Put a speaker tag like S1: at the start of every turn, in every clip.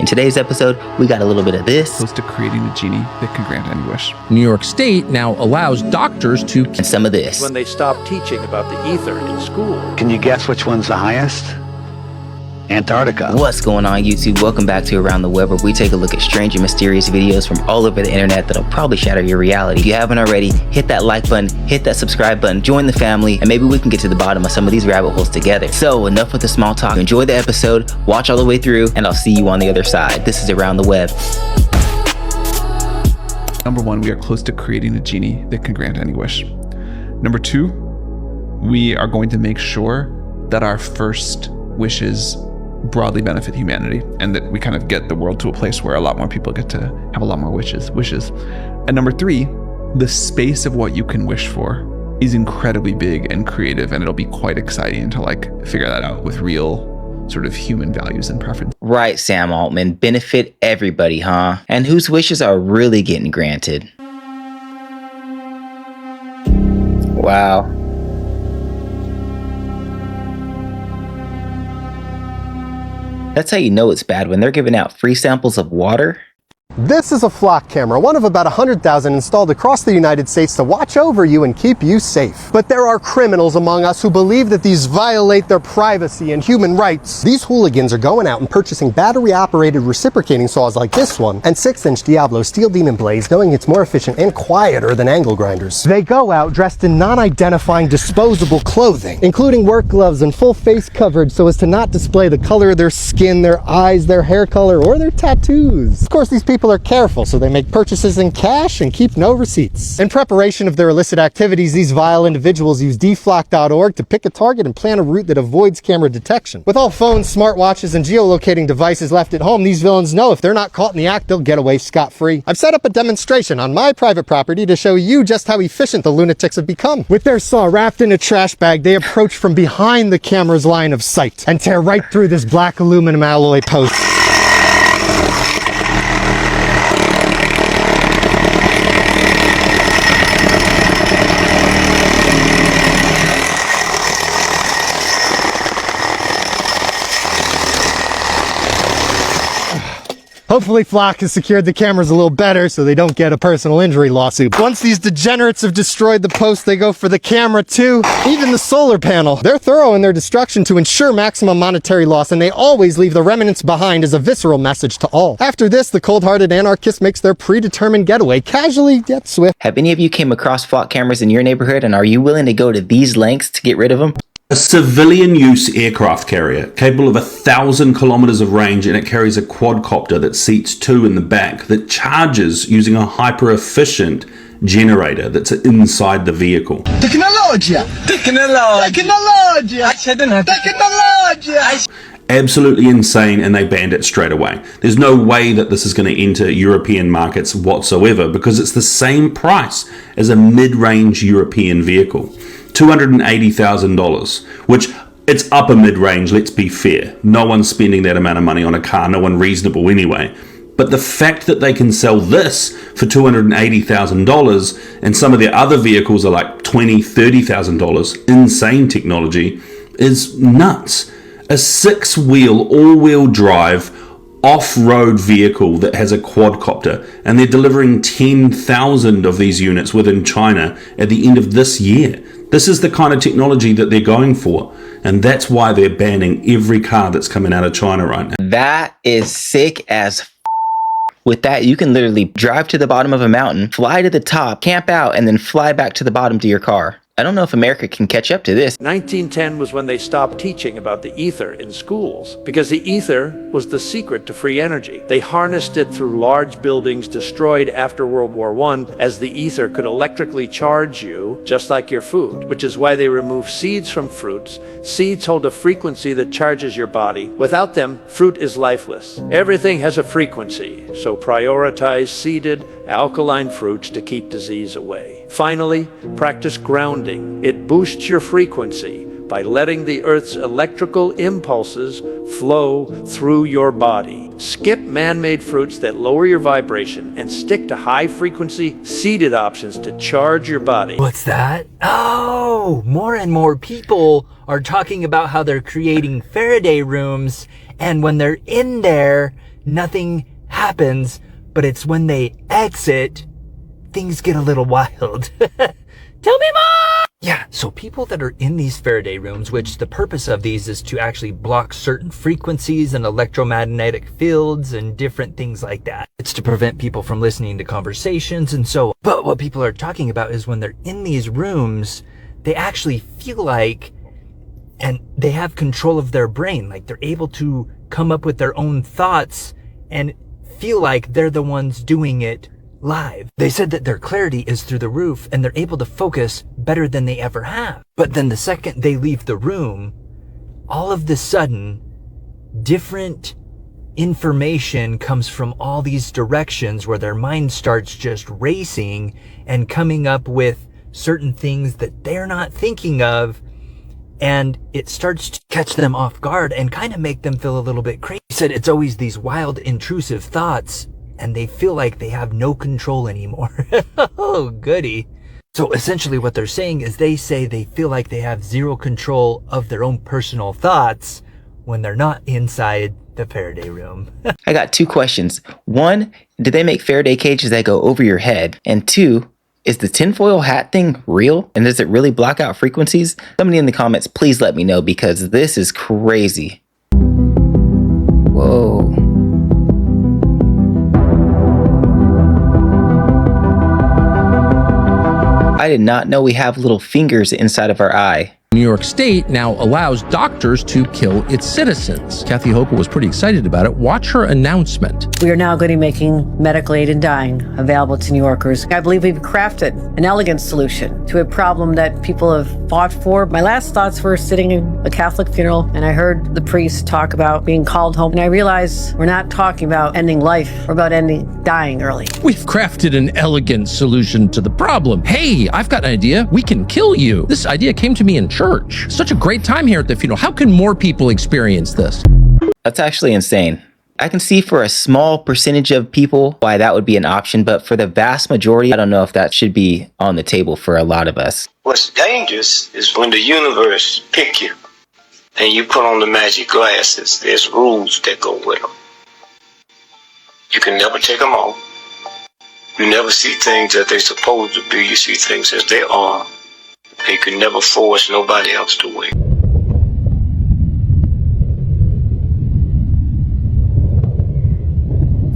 S1: In today's episode, we got a little bit of this.
S2: Close to creating a genie that can grant any wish.
S3: New York State now allows doctors to...
S1: And some of this.
S4: When they stopped teaching about the ether in school.
S5: Can you guess which one's the highest? Antarctica.
S1: What's going on, YouTube? Welcome back to Around the Web, where we take a look at strange and mysterious videos from all over the internet that'll probably shatter your reality. If you haven't already, hit that like button, hit that subscribe button, join the family, and maybe we can get to the bottom of some of these rabbit holes together. So enough with the small talk. Enjoy the episode, watch all the way through, and I'll see you on the other side. This is Around the Web.
S2: Number one, we are close to creating a genie that can grant any wish. Number two, we are going to make sure that our first wishes broadly benefit humanity, and that we kind of get the world to a place where a lot more people get to have a lot more wishes. And number three, the space of what you can wish for is incredibly big and creative, and it'll be quite exciting to figure that out with real sort of human values and preference.
S1: Right, Sam Altman. Benefit everybody, huh? And whose wishes are really getting granted? Wow. That's how you know it's bad, when they're giving out free samples of water.
S6: This is a flock camera, one of about 100,000 installed across the United States to watch over you and keep you safe. But there are criminals among us who believe that these violate their privacy and human rights. These hooligans are going out and purchasing battery-operated reciprocating saws like this one and 6-inch Diablo steel demon blades, knowing it's more efficient and quieter than angle grinders. They go out dressed in non-identifying disposable clothing, including work gloves and full face coverage so as to not display the color of their skin, their eyes, their hair color, or their tattoos. Of course, these people are careful, so they make purchases in cash and keep no receipts. In preparation of their illicit activities, these vile individuals use dflock.org to pick a target and plan a route that avoids camera detection. With all phones, smartwatches, and geolocating devices left at home, these villains know if they're not caught in the act, they'll get away scot-free. I've set up a demonstration on my private property to show you just how efficient the lunatics have become. With their saw wrapped in a trash bag, they approach from behind the camera's line of sight and tear right through this black aluminum alloy post. Hopefully Flock has secured the cameras a little better so they don't get a personal injury lawsuit. Once these degenerates have destroyed the post, they go for the camera too, even the solar panel. They're thorough in their destruction to ensure maximum monetary loss, and they always leave the remnants behind as a visceral message to all. After this, the cold-hearted anarchist makes their predetermined getaway, casually yet swift.
S1: Have any of you came across Flock cameras in your neighborhood, and are you willing to go to these lengths to get rid of them?
S7: A civilian-use aircraft carrier capable of 1,000 kilometers of range, and it carries a quadcopter that seats two in the back that charges using a hyper-efficient generator that's inside the vehicle. Absolutely insane, and they banned it straight away. There's no way that this is going to enter European markets whatsoever, because it's the same price as a mid-range European vehicle. $280,000, which it's upper mid-range, let's be fair. No one's spending that amount of money on a car, no one reasonable anyway. But the fact that they can sell this for $280,000 and some of their other vehicles are like $20,000, $30,000, insane technology, is nuts. A 6-wheel, all-wheel drive, off-road vehicle that has a quadcopter, and they're delivering 10,000 of these units within China at the end of this year. This is the kind of technology that they're going for, and that's why they're banning every car that's coming out of China right now.
S1: That is sick as f***. With that, you can literally drive to the bottom of a mountain, fly to the top, camp out, and then fly back to the bottom to your car. I don't know if America can catch up to this.
S4: 1910 was when they stopped teaching about the ether in schools, because the ether was the secret to free energy. They harnessed it through large buildings destroyed after World War I, as the ether could electrically charge you just like your food, which is why they remove seeds from fruits. Seeds hold a frequency that charges your body. Without them, fruit is lifeless. Everything has a frequency, so prioritize seeded, alkaline fruits to keep disease away. Finally, practice grounding. It boosts your frequency by letting the Earth's electrical impulses flow through your body. Skip man-made fruits that lower your vibration and stick to high-frequency seeded options to charge your body.
S8: What's that? Oh, more and more people are talking about how they're creating Faraday rooms, and when they're in there, nothing happens, but it's when they exit, things get a little wild. Tell me more! Yeah, so people that are in these Faraday rooms, which the purpose of these is to actually block certain frequencies and electromagnetic fields and different things like that. It's to prevent people from listening to conversations and so on. But what people are talking about is when they're in these rooms, they actually feel like, and they have control of their brain, like they're able to come up with their own thoughts and feel like they're the ones doing it live. They said that their clarity is through the roof and they're able to focus better than they ever have. But then the second they leave the room, all of the sudden, different information comes from all these directions where their mind starts just racing and coming up with certain things that they're not thinking of. And it starts to catch them off guard and kind of make them feel a little bit crazy. He said it's always these wild, intrusive thoughts and they feel like they have no control anymore. Oh, goody. So essentially what they're saying is they say they feel like they have zero control of their own personal thoughts when they're not inside the Faraday room.
S1: I got 2 questions. 1, did they make Faraday cages that go over your head? And 2, is the tinfoil hat thing real? And does it really block out frequencies? Somebody in the comments, please let me know because this is crazy. Whoa. I did not know we have little fingers inside of our eye.
S3: New York State now allows doctors to kill its citizens. Kathy Hochul was pretty excited about it. Watch her announcement.
S9: We are now going to be making medical aid in dying available to New Yorkers. I believe we've crafted an elegant solution to a problem that people have fought for. My last thoughts were sitting in a Catholic funeral, and I heard the priest talk about being called home. And I realized we're not talking about ending life, we're about ending dying early.
S3: We've crafted an elegant solution to the problem. Hey, I've got an idea. We can kill you. This idea came to me in church. Such a great time here at the funeral. How can more people experience this?
S1: That's actually insane. I can see for a small percentage of people why that would be an option, but for the vast majority, I don't know if that should be on the table for a lot of us.
S10: What's dangerous is when the universe pick you and you put on the magic glasses. There's rules that go with them. You can never take them off. You never see things as they're supposed to be. You see things as they are. You can never force nobody else to win.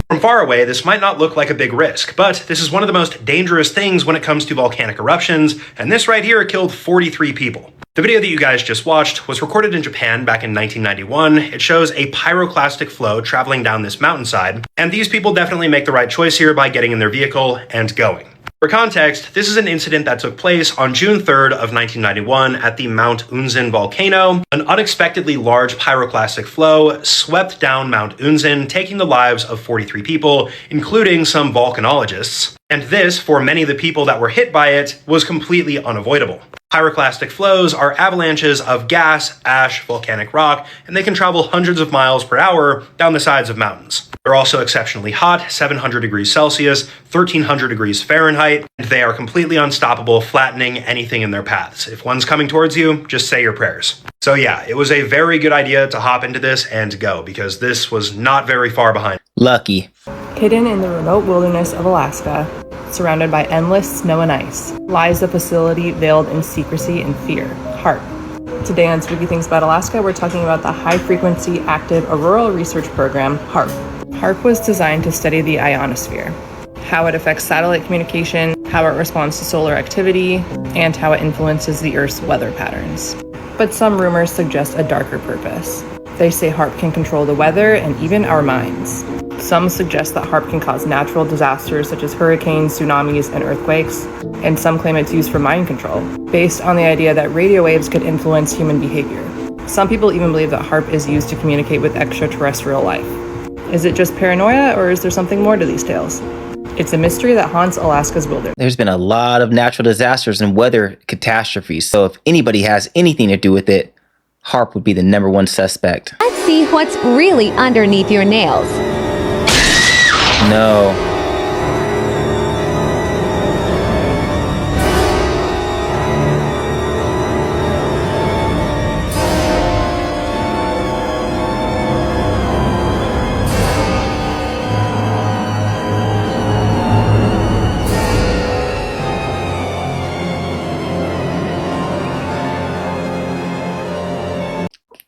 S11: From far away, this might not look like a big risk, but this is one of the most dangerous things when it comes to volcanic eruptions, and this right here killed 43 people. The video that you guys just watched was recorded in Japan back in 1991. It shows a pyroclastic flow traveling down this mountainside, and these people definitely make the right choice here by getting in their vehicle and going. For context, this is an incident that took place on June 3rd of 1991 at the Mount Unzen volcano. An unexpectedly large pyroclastic flow swept down Mount Unzen, taking the lives of 43 people, including some volcanologists. And this, for many of the people that were hit by it, was completely unavoidable. Pyroclastic flows are avalanches of gas, ash, volcanic rock, and they can travel hundreds of miles per hour down the sides of mountains. They're also exceptionally hot, 700 degrees Celsius, 1300 degrees Fahrenheit, and they are completely unstoppable, flattening anything in their paths. If one's coming towards you, just say your prayers. So yeah, it was a very good idea to hop into this and go, because this was not very far behind.
S1: Lucky.
S12: Hidden in the remote wilderness of Alaska, surrounded by endless snow and ice, lies a facility veiled in secrecy and fear, HAARP. Today on Spooky Things About Alaska, we're talking about the High Frequency Active Auroral Research Program, HAARP. HAARP was designed to study the ionosphere, how it affects satellite communication, how it responds to solar activity, and how it influences the Earth's weather patterns. But some rumors suggest a darker purpose. They say HAARP can control the weather and even our minds. Some suggest that HAARP can cause natural disasters such as hurricanes, tsunamis, and earthquakes, and some claim it's used for mind control, based on the idea that radio waves could influence human behavior. Some people even believe that HAARP is used to communicate with extraterrestrial life. Is it just paranoia, or is there something more to these tales? It's a mystery that haunts Alaska's wilderness.
S1: There's been a lot of natural disasters and weather catastrophes, so if anybody has anything to do with it, HAARP would be the #1 suspect.
S13: Let's see what's really underneath your nails.
S1: No.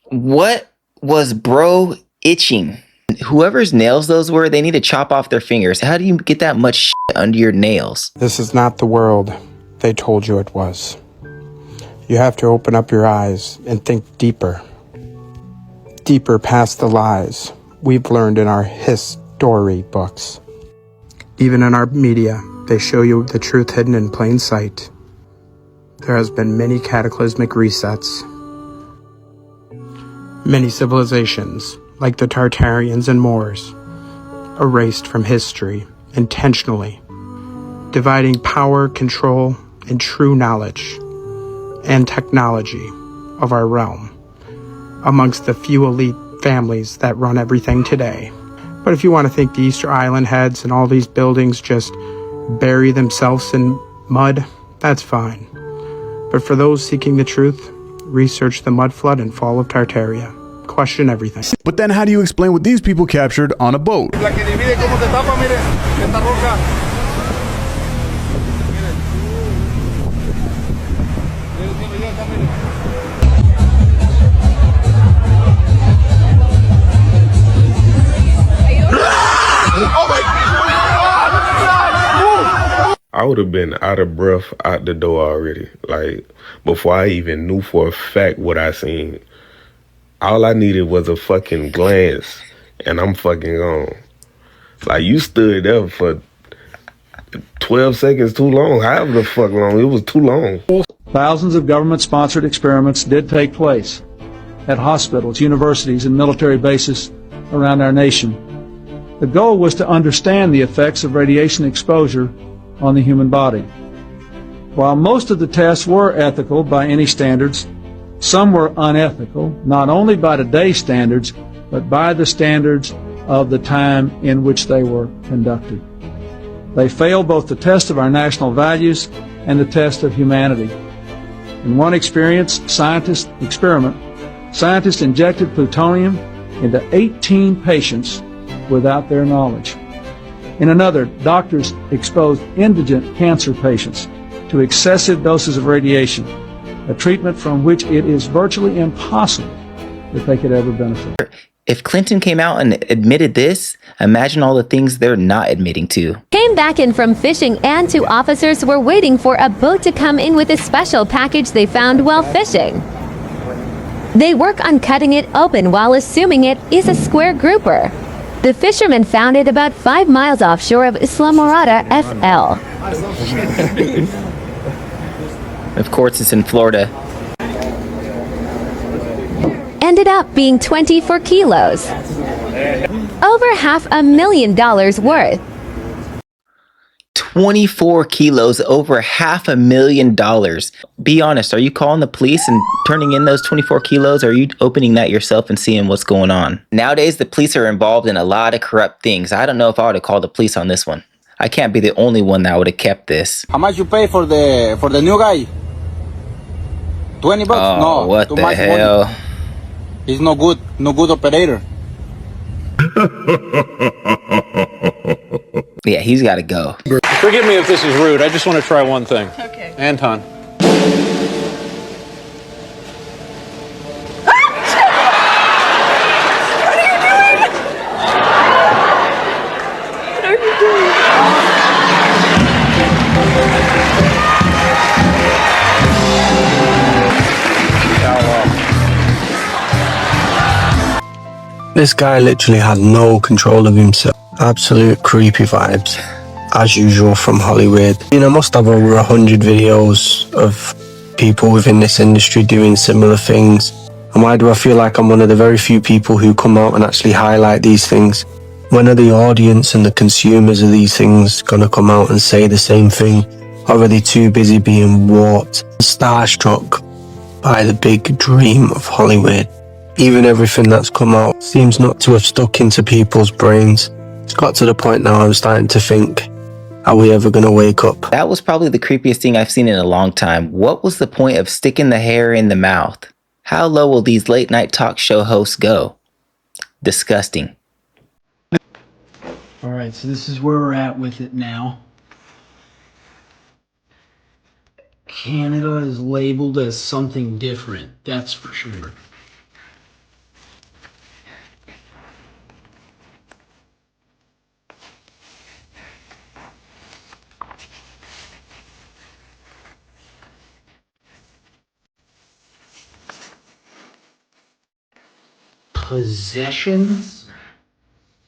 S1: What was bro itching? Whoever's nails those were, they need to chop off their fingers. How do you get that much shit under your nails?
S14: This is not the world they told you it was. You have to open up your eyes and think deeper. Deeper past the lies we've learned in our history books. Even in our media, they show you the truth hidden in plain sight. There has been many cataclysmic resets. Many civilizations, like the Tartarians and Moors, erased from history intentionally, dividing power, control, and true knowledge and technology of our realm amongst the few elite families that run everything today. But if you want to think the Easter Island heads and all these buildings just bury themselves in mud, that's fine. But for those seeking the truth, research the mud flood and fall of Tartaria. Question everything.
S15: But then how do you explain what these people captured on a boat?
S16: I would have been out of breath out the door already. Like, before I even knew for a fact what I seen. All I needed was a fucking glance, and I'm fucking gone. Like, you stood there for 12 seconds too long. However the fuck long. It was too long.
S17: Thousands of government-sponsored experiments did take place at hospitals, universities, and military bases around our nation. The goal was to understand the effects of radiation exposure on the human body. While most of the tests were ethical by any standards, some were unethical, not only by today's standards, but by the standards of the time in which they were conducted. They failed both the test of our national values and the test of humanity. In one scientist injected plutonium into 18 patients without their knowledge. In another, doctors exposed indigent cancer patients to excessive doses of radiation, a treatment from which it is virtually impossible that they could ever benefit.
S1: If Clinton came out and admitted this, imagine all the things they're not admitting to.
S13: Came back in from fishing and two officers were waiting for a boat to come in with a special package they found while fishing. They work on cutting it open while assuming it is a square grouper. The fishermen found it about 5 miles offshore of Islamorada, FL.
S1: Of course, it's in Florida.
S13: Ended up being 24 kilos. Over $500,000 worth.
S1: 24 kilos, over $500,000. Be honest, are you calling the police and turning in those 24 kilos? Or are you opening that yourself and seeing what's going on? Nowadays, the police are involved in a lot of corrupt things. I don't know if I would have called the police on this one. I can't be the only one that would have kept this.
S18: How much you pay for the new guy? 20 bucks?
S1: Oh,
S18: no,
S1: what the hell?
S18: Money. He's no good operator.
S1: Yeah, he's got to go.
S19: Forgive me if this is rude. I just want to try one thing. Okay. Anton.
S14: This guy literally had no control of himself. Absolute creepy vibes, as usual from Hollywood. I must have over 100 videos of people within this industry doing similar things. And why do I feel like I'm one of the very few people who come out and actually highlight these things? When are the audience and the consumers of these things gonna come out and say the same thing? Or are they too busy being warped, starstruck by the big dream of Hollywood? Even everything that's come out seems not to have stuck into people's brains. It's got to the point now I'm starting to think, are we ever going to wake up?
S1: That was probably the creepiest thing I've seen in a long time. What was the point of sticking the hair in the mouth? How low will these late night talk show hosts go? Disgusting.
S20: All right, so this is where we're at with it now. Canada is labeled as something different, that's for sure. possessions?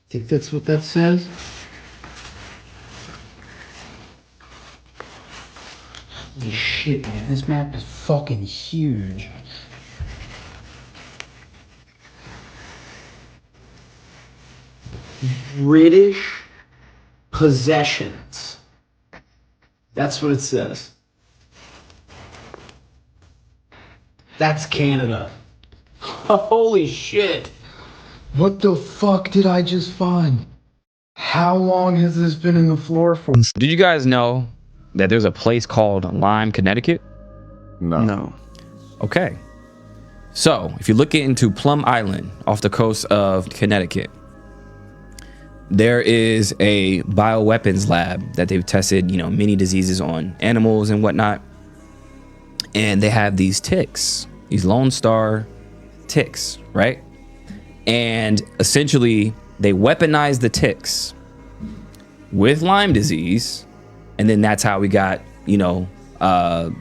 S20: Think that's what that says? Holy shit, man, this map is fucking huge. British possessions. That's what it says. That's Canada. Holy shit. What the fuck did I just find? How long has this been in the floor for?
S21: Did you guys know that there's a place called Lyme, Connecticut?
S15: No.
S21: Okay. So, if you look into Plum Island off the coast of Connecticut, there is a bioweapons lab that they've tested, many diseases on animals and whatnot. And they have these ticks, these Lone Star ticks, right? And essentially, they weaponize the ticks with Lyme disease. And then that's how we got, what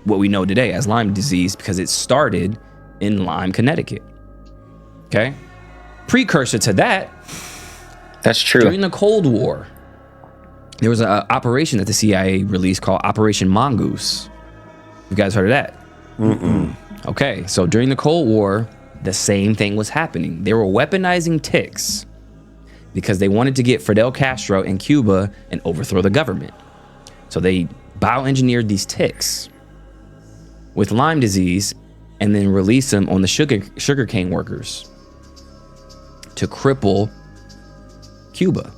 S21: we know today as Lyme disease, because it started in Lyme, Connecticut. Okay? Precursor to that,
S1: that's true.
S21: During the Cold War, there was an operation that the CIA released called Operation Mongoose. You guys heard of that?
S15: Mm-mm.
S21: Okay, so during the Cold War, the same thing was happening. They were weaponizing ticks because they wanted to get Fidel Castro in Cuba and overthrow the government. So they bioengineered these ticks with Lyme disease and then released them on the sugarcane workers to cripple Cuba.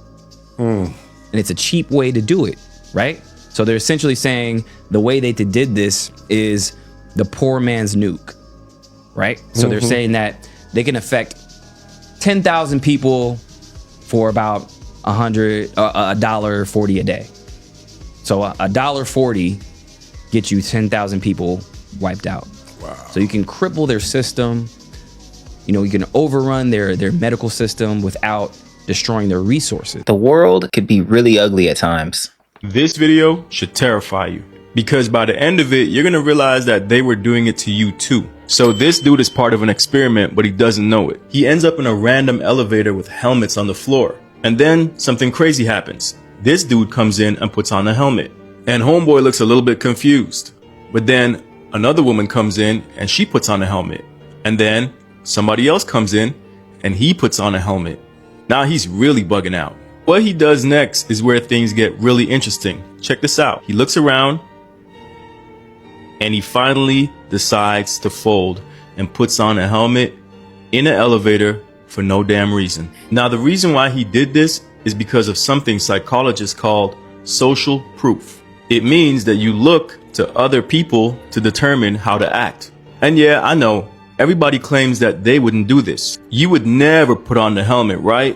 S21: And it's a cheap way to do it, right? So they're essentially saying the way they did this is the poor man's nuke, right? So they're saying that they can affect 10,000 people for about $1.40 a day. So $1.40 gets you 10,000 people wiped out. Wow. So you can cripple their system. You can overrun their medical system without destroying their resources.
S1: The world could be really ugly at times.
S22: This video should terrify you, because by the end of it, you're gonna realize that they were doing it to you too. So this dude is part of an experiment, but he doesn't know it. He ends up in a random elevator with helmets on the floor. And then something crazy happens. This dude comes in and puts on a helmet. And homeboy looks a little bit confused. But then another woman comes in and she puts on a helmet. And then somebody else comes in and he puts on a helmet. Now he's really bugging out. What he does next is where things get really interesting. Check this out. He looks around and he finally decides to fold and puts on a helmet in an elevator for no damn reason. Now the reason why he did this is because of something psychologists called social proof. It means that you look to other people to determine how to act. And yeah, I know, everybody claims that they wouldn't do this. You would never put on the helmet, right?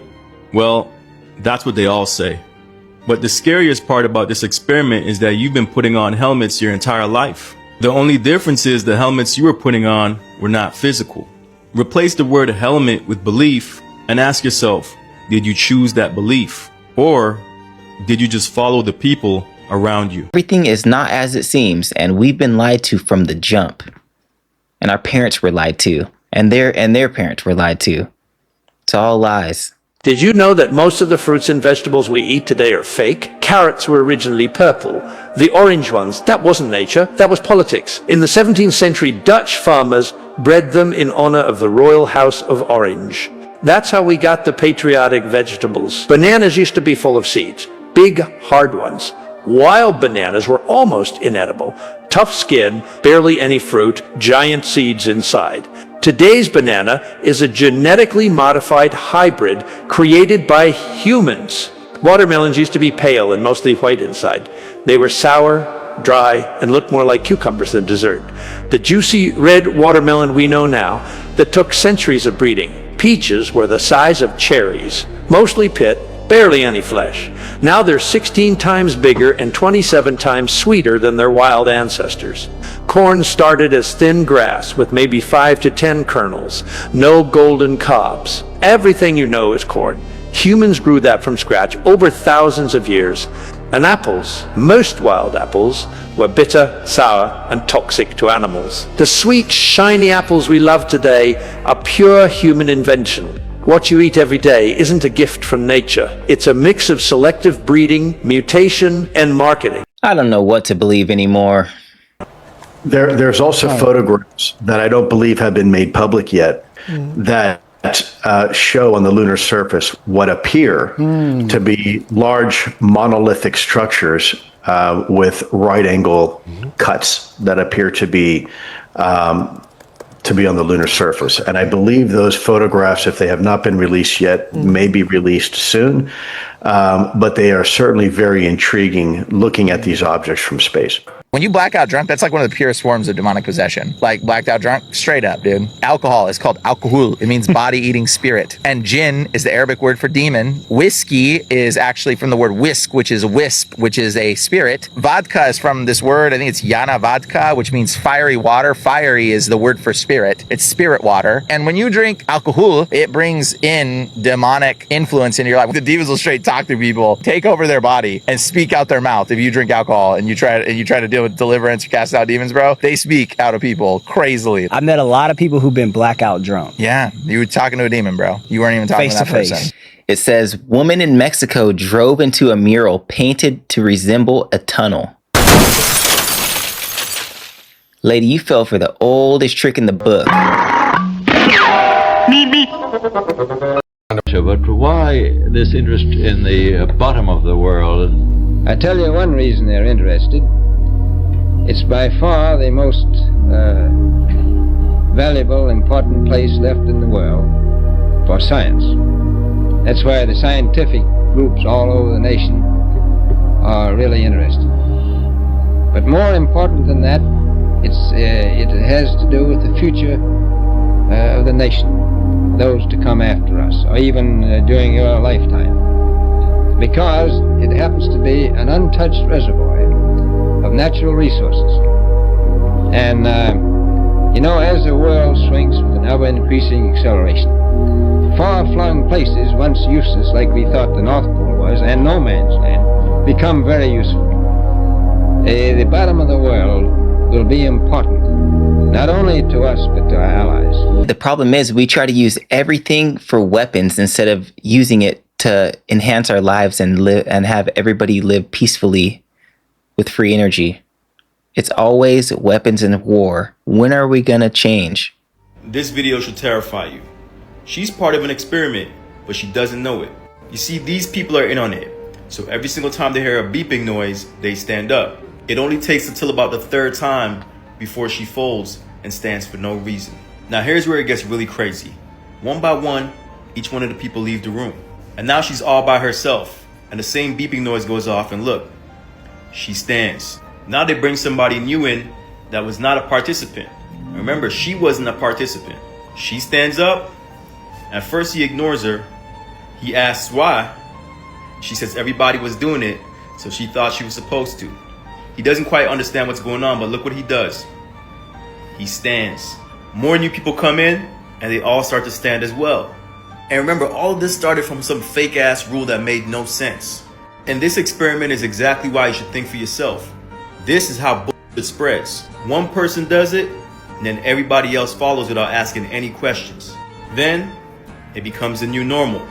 S22: Well, that's what they all say. But the scariest part about this experiment is that you've been putting on helmets your entire life. The only difference is the helmets you were putting on were not physical. Replace the word helmet with belief and ask yourself, did you choose that belief? Or did you just follow the people around you?
S1: Everything is not as it seems, and we've been lied to from the jump. And our parents were lied to, and their parents were lied to. It's all lies.
S4: Did you know that most of the fruits and vegetables we eat today are fake? Carrots were originally purple. The orange ones, that wasn't nature, that was politics. In the 17th century, Dutch farmers bred them in honor of the royal house of Orange. That's how we got the patriotic vegetables. Bananas used to be full of seeds, big, hard ones. Wild bananas were almost inedible. Tough skin, barely any fruit, giant seeds inside. Today's banana is a genetically modified hybrid created by humans. Watermelons used to be pale and mostly white inside. They were sour, dry, and looked more like cucumbers than dessert. The juicy red watermelon we know now that took centuries of breeding. Peaches were the size of cherries, mostly pit, barely any flesh. Now they're 16 times bigger and 27 times sweeter than their wild ancestors. Corn started as thin grass with maybe 5 to 10 kernels, no golden cobs. Everything you know is corn. Humans grew that from scratch over thousands of years. And apples, most wild apples, were bitter, sour, and toxic to animals. The sweet, shiny apples we love today are pure human invention. What you eat every day isn't a gift from nature. It's a mix of selective breeding, mutation, and marketing.
S1: I don't know what to believe anymore.
S2: There's also photographs that I don't believe have been made public yet that show on the lunar surface what appear to be large monolithic structures with right angle cuts that appear to be on the lunar surface. And I believe those photographs, if they have not been released yet, may be released soon. But they are certainly very intriguing looking at these objects from space.
S5: When you black out drunk, that's like one of the purest forms of demonic possession. Like blacked out drunk, straight up, dude. Alcohol is called alcohol. It means body-eating spirit. And jinn is the Arabic word for demon. Whiskey is actually from the word whisk, which is wisp, which is a spirit. Vodka is from this word, I think it's yana vodka, which means fiery water. Fiery is the word for spirit. It's spirit water. And when you drink alcohol, it brings in demonic influence into your life. The demons will straight talk to people, take over their body, and speak out their mouth. If you drink alcohol and you try to deal with deliverance or cast out demons, bro, they speak out of people crazily.
S23: I've met a lot of people who've been blackout drunk.
S5: Yeah, you were talking to a demon, bro. You weren't even talking to that person.
S1: It says, woman in Mexico drove into a mural painted to resemble a tunnel. Lady, you fell for the oldest trick in the book.
S24: But why this interest in the bottom of the world?
S25: I tell you one reason they're interested. It's by far the most valuable, important place left in the world for science. That's why the scientific groups all over the nation are really interested. But more important than that, it has to do with the future of the nation, those to come after us, or even during your lifetime. Because it happens to be an untouched reservoir of natural resources. And, as the world swings with an ever-increasing acceleration, far-flung places, once useless like we thought the North Pole was, and no man's land, become very useful. The bottom of the world will be important, not only to us, but to our allies.
S1: The problem is we try to use everything for weapons instead of using it to enhance our lives and live and have everybody live peacefully with free energy. It's always weapons and war. When are we gonna change?
S22: This video should terrify you. She's part of an experiment, but she doesn't know it. You see, these people are in on it. So every single time they hear a beeping noise, they stand up. It only takes until about the third time before she folds and stands for no reason. Now here's where it gets really crazy. One by one, each one of the people leave the room. And now she's all by herself. And the same beeping noise goes off, and look, she stands. Now they bring somebody new in that was not a participant. Remember, she wasn't a participant. She stands up. At first he ignores her. He asks why. She says everybody was doing it, so she thought she was supposed to. He doesn't quite understand what's going on, but look what he does. He stands. More new people come in, and they all start to stand as well. And remember, all of this started from some fake ass rule that made no sense. And this experiment is exactly why you should think for yourself. This is how bullshit spreads. One person does it, and then everybody else follows without asking any questions. Then, it becomes the new normal.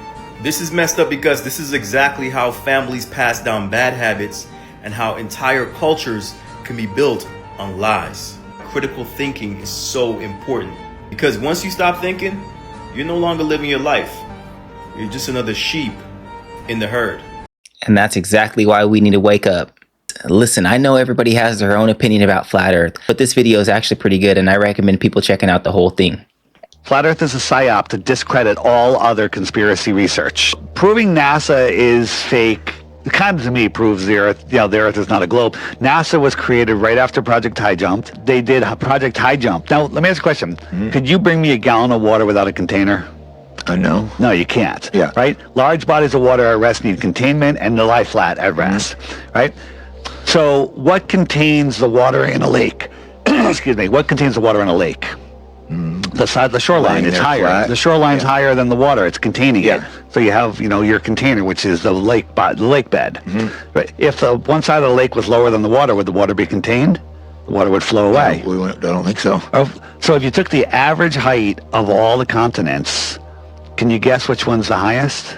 S22: This is messed up because this is exactly how families pass down bad habits and how entire cultures can be built on lies. Critical thinking is so important because once you stop thinking, you're no longer living your life. You're just another sheep in the herd.
S1: And that's exactly why we need to wake up. Listen, I know everybody has their own opinion about Flat Earth, but this video is actually pretty good and I recommend people checking out the whole thing.
S26: Flat Earth is a psyop to discredit all other conspiracy research. Proving NASA is fake kind of, to me, proves the Earth, the Earth is not a globe. NASA was created right after Project High Jump. They did Project High Jump. Now, let me ask a question. Could you bring me a gallon of water without a container? No. No, you can't. Yeah. Right? Large bodies of water at rest need containment and the lie flat at rest. Right? So, what contains the water in a lake? Excuse me. What contains the water in a lake? the shoreline.
S3: Lying
S26: It's
S3: there
S26: higher.
S3: flat.
S26: The shoreline's
S3: Yeah.
S26: higher than the water. It's containing it. So you have, your container, which is the lake bed. Right. If the one side of the lake was lower than the water, would the water be contained? The water would flow away.
S3: I don't think so.
S26: So if you took the average height of all the continents, can you guess which one's the highest?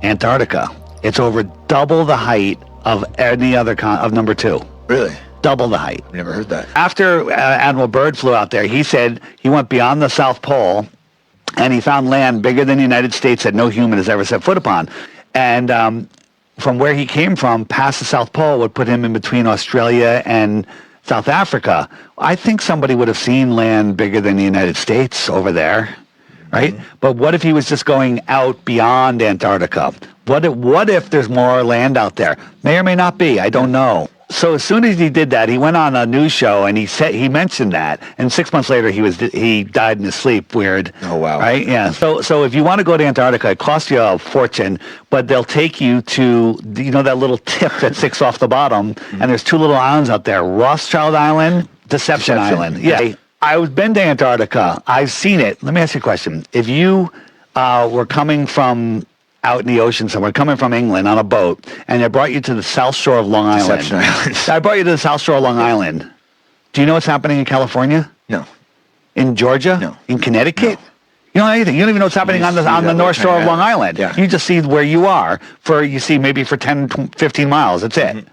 S26: Antarctica. It's over double the height of any other of number 2.
S3: Really?
S26: Double the height.
S3: Never heard that.
S26: After Admiral Byrd flew out there, he said he went beyond the South Pole and he found land bigger than the United States that no human has ever set foot upon. And from where he came from, past the South Pole would put him in between Australia and South Africa. I think somebody would have seen land bigger than the United States over there, right? But what if he was just going out beyond Antarctica? What if there's more land out there? May or may not be. I don't know. So as soon as he did that, he went on a news show and he mentioned that, and 6 months later he died in his sleep. Weird.
S3: Oh wow.
S26: Right? Yeah. So if you want to go to Antarctica, it costs you a fortune, but they'll take you to that little tip that sticks off the bottom, and there's 2 little islands out there: Rothschild Island, Deception Island. Yeah. I've been to Antarctica. I've seen it. Let me ask you a question. If you were coming from out in the ocean somewhere, coming from England on a boat, and I brought you to the South Shore of Long Island.
S3: Deception Island.
S26: I brought you to the South Shore of Long Island. Do you know what's happening in California?
S3: No.
S26: In Georgia?
S3: No.
S26: In Connecticut? No. You don't know anything. You don't even know what's happening on the North Shore of Long Island.
S3: Yeah.
S26: You just see where you are maybe for 10, 15 miles. That's it.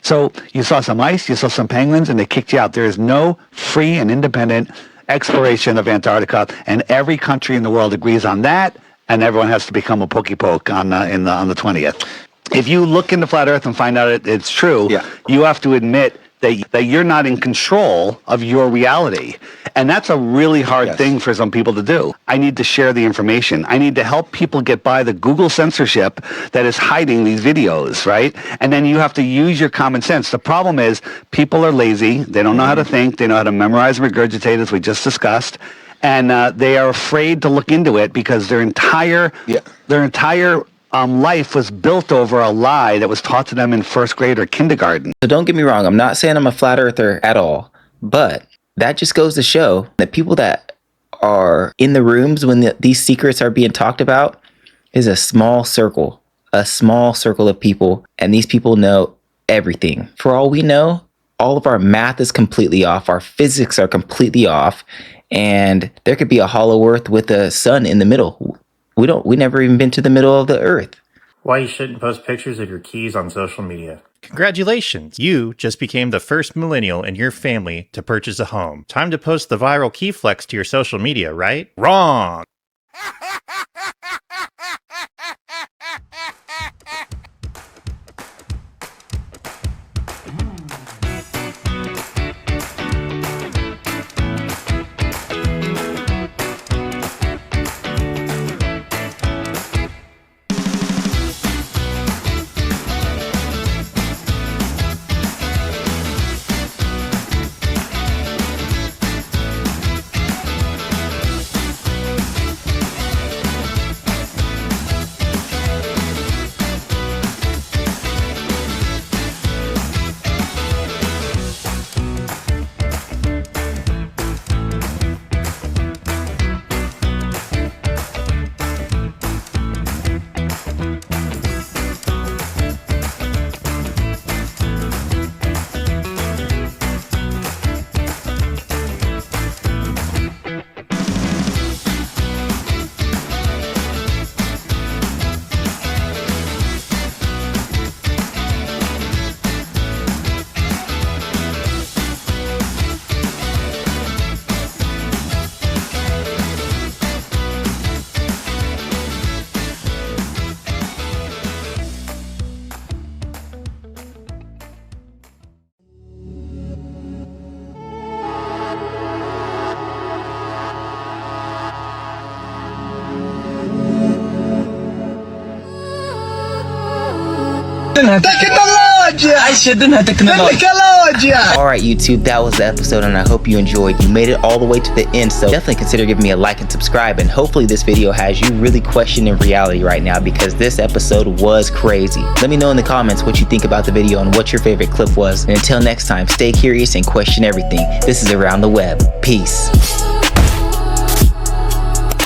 S26: So you saw some ice, you saw some penguins, and they kicked you out. There is no free and independent exploration of Antarctica, and every country in the world agrees on that. And everyone has to become a pokey poke on the 20th. If you look into flat Earth and find out it's true, you have to admit that you're not in control of your reality. And that's a really hard thing for some people to do. I need to share the information. I need to help people get by the Google censorship that is hiding these videos, right? And then you have to use your common sense. The problem is people are lazy. They don't know how to think. They know how to memorize and regurgitate, as we just discussed. And they are afraid to look into it because their entire life was built over a lie that was taught to them in first grade or kindergarten.
S1: So don't get me wrong, I'm not saying I'm a flat earther at all, but that just goes to show that people that are in the rooms when these secrets are being talked about is a small circle of people, and these people know everything. For all we know, all of our math is completely off, our physics are completely off, and there could be a hollow earth with a sun in the middle. We never even been to the middle of the earth.
S6: Why you shouldn't post pictures of your keys on social media.
S7: Congratulations! You just became the first millennial in your family to purchase a home. Time to post the viral key flex to your social media, right? Wrong!
S1: Alright YouTube, that was the episode and I hope you enjoyed. You made it all the way to the end, so definitely consider giving me a like and subscribe, and hopefully this video has you really questioning reality right now, because this episode was crazy. Let me know in the comments what you think about the video and what your favorite clip was, and until next time, stay curious and question everything. This is Around the Web. Peace.